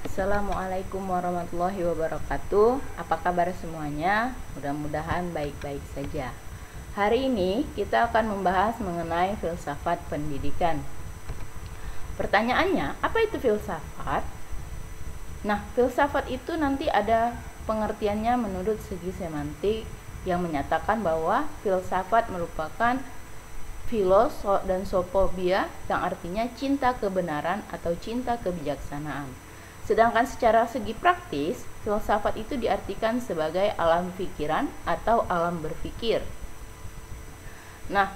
Assalamualaikum warahmatullahi wabarakatuh. Apa kabar semuanya? Mudah-mudahan baik-baik saja. Hari ini kita akan membahas mengenai filsafat pendidikan. Pertanyaannya, apa itu filsafat? Nah, filsafat itu nanti ada pengertiannya menurut segi semantik yang menyatakan bahwa filsafat merupakan philos dan sophobia yang artinya cinta kebenaran atau cinta kebijaksanaan. Sedangkan secara segi praktis, filsafat itu diartikan sebagai alam pikiran atau alam berpikir. Nah,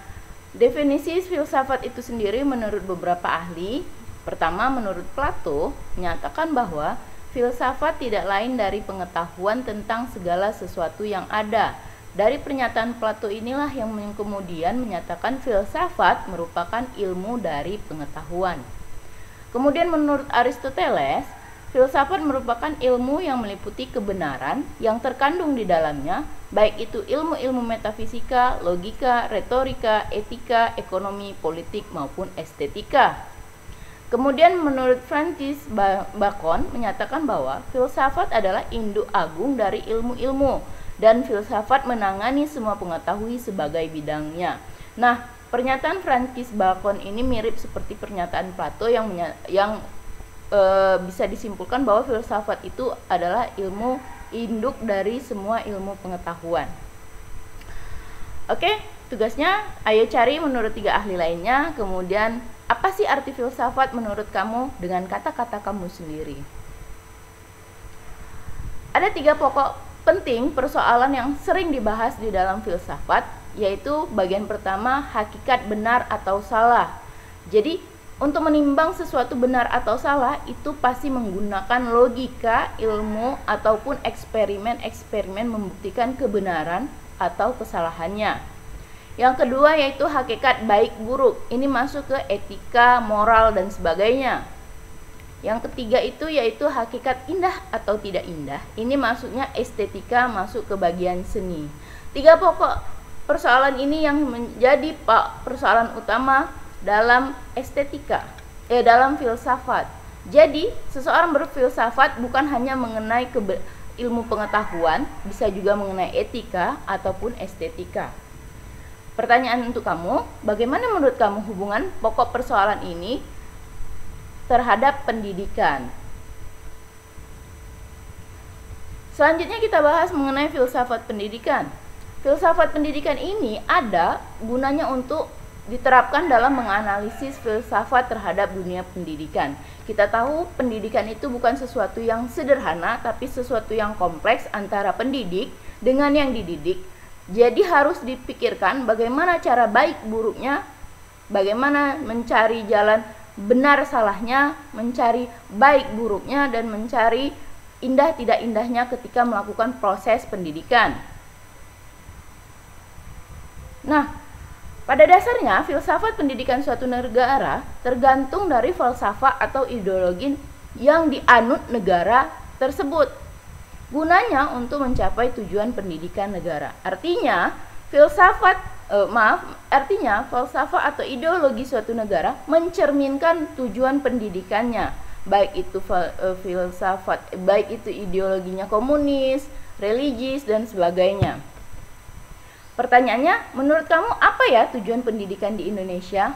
definisi filsafat itu sendiri menurut beberapa ahli, pertama menurut Plato, menyatakan bahwa filsafat tidak lain dari pengetahuan tentang segala sesuatu yang ada. Dari pernyataan Plato inilah yang kemudian menyatakan filsafat merupakan ilmu dari pengetahuan. Kemudian menurut Aristoteles, filsafat merupakan ilmu yang meliputi kebenaran yang terkandung di dalamnya, baik itu ilmu-ilmu metafisika, logika, retorika, etika, ekonomi, politik, maupun estetika. Kemudian menurut Francis Bacon menyatakan bahwa filsafat adalah induk agung dari ilmu-ilmu, dan filsafat menangani semua pengetahuan sebagai bidangnya. Nah, pernyataan Francis Bacon ini mirip seperti pernyataan Plato yang bisa disimpulkan bahwa filsafat itu adalah ilmu induk dari semua ilmu pengetahuan. Oke, tugasnya ayo cari menurut 3 ahli lainnya. Kemudian apa sih arti filsafat menurut kamu dengan kata-kata kamu sendiri? Ada 3 pokok penting persoalan yang sering dibahas di dalam filsafat, yaitu bagian pertama, hakikat benar atau salah. Jadi untuk menimbang sesuatu benar atau salah itu pasti menggunakan logika, ilmu, ataupun eksperimen membuktikan kebenaran atau kesalahannya. Yang kedua yaitu hakikat baik buruk. Ini masuk ke etika, moral, dan sebagainya. Yang ketiga itu yaitu hakikat indah atau tidak indah. Ini masuknya estetika, masuk ke bagian seni. 3 pokok persoalan ini yang menjadi persoalan utama dalam dalam filsafat. Jadi, seseorang berfilsafat bukan hanya mengenai ilmu pengetahuan, bisa juga mengenai etika ataupun estetika. Pertanyaan untuk kamu, bagaimana menurut kamu hubungan pokok persoalan ini terhadap pendidikan? Selanjutnya kita bahas mengenai filsafat pendidikan. Filsafat pendidikan ini ada gunanya untuk diterapkan dalam menganalisis filsafat terhadap dunia pendidikan. Kita tahu pendidikan itu bukan sesuatu yang sederhana, tapi sesuatu yang kompleks antara pendidik dengan yang dididik. Jadi harus dipikirkan bagaimana cara baik buruknya, bagaimana mencari jalan benar salahnya, mencari baik buruknya, dan mencari indah tidak indahnya ketika melakukan proses pendidikan. Nah, pada dasarnya, filsafat pendidikan suatu negara tergantung dari falsafah atau ideologi yang dianut negara tersebut. Gunanya untuk mencapai tujuan pendidikan negara. Artinya, falsafah atau ideologi suatu negara mencerminkan tujuan pendidikannya. Baik itu baik itu ideologinya komunis, religius, dan sebagainya. Pertanyaannya, menurut kamu apa ya tujuan pendidikan di Indonesia?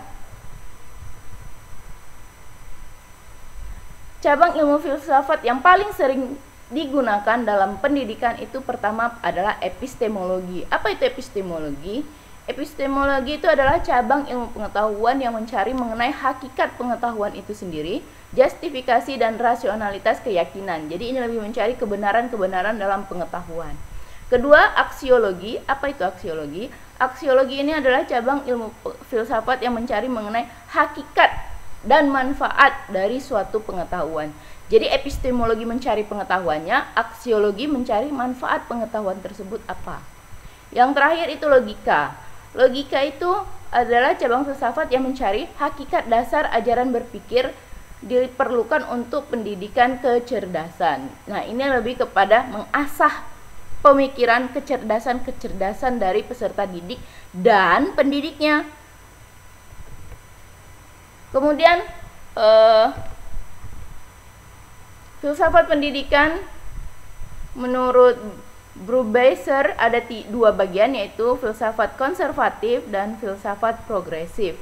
Cabang ilmu filsafat yang paling sering digunakan dalam pendidikan itu pertama adalah epistemologi. Apa itu epistemologi? Epistemologi itu adalah cabang ilmu pengetahuan yang mencari mengenai hakikat pengetahuan itu sendiri, justifikasi dan rasionalitas keyakinan. Jadi ini lebih mencari kebenaran-kebenaran dalam pengetahuan. Kedua, aksiologi. Apa itu aksiologi? Aksiologi ini adalah cabang ilmu filsafat yang mencari mengenai hakikat dan manfaat dari suatu pengetahuan. Jadi epistemologi mencari pengetahuannya, aksiologi mencari manfaat pengetahuan tersebut apa. Yang terakhir itu logika. Logika itu adalah cabang filsafat yang mencari hakikat dasar ajaran berpikir diperlukan untuk pendidikan kecerdasan. Nah, ini lebih kepada mengasah pemikiran, kecerdasan dari peserta didik dan pendidiknya. Kemudian Filsafat pendidikan menurut Brubaker ada dua bagian, yaitu filsafat konservatif dan filsafat progresif.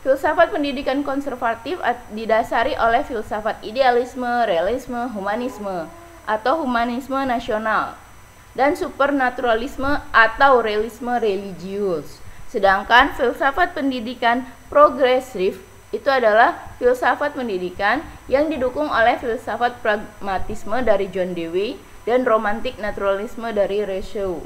Filsafat pendidikan konservatif didasari oleh filsafat idealisme, realisme, humanisme atau humanisme nasional, dan supernaturalisme atau realisme religius. Sedangkan filsafat pendidikan progresif itu adalah filsafat pendidikan yang didukung oleh filsafat pragmatisme dari John Dewey dan romantik naturalisme dari Rousseau.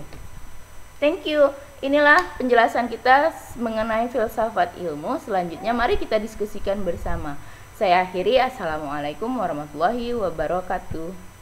Thank you. Inilah penjelasan kita mengenai filsafat ilmu. Selanjutnya mari kita diskusikan bersama. Saya akhiri. Assalamualaikum warahmatullahi wabarakatuh.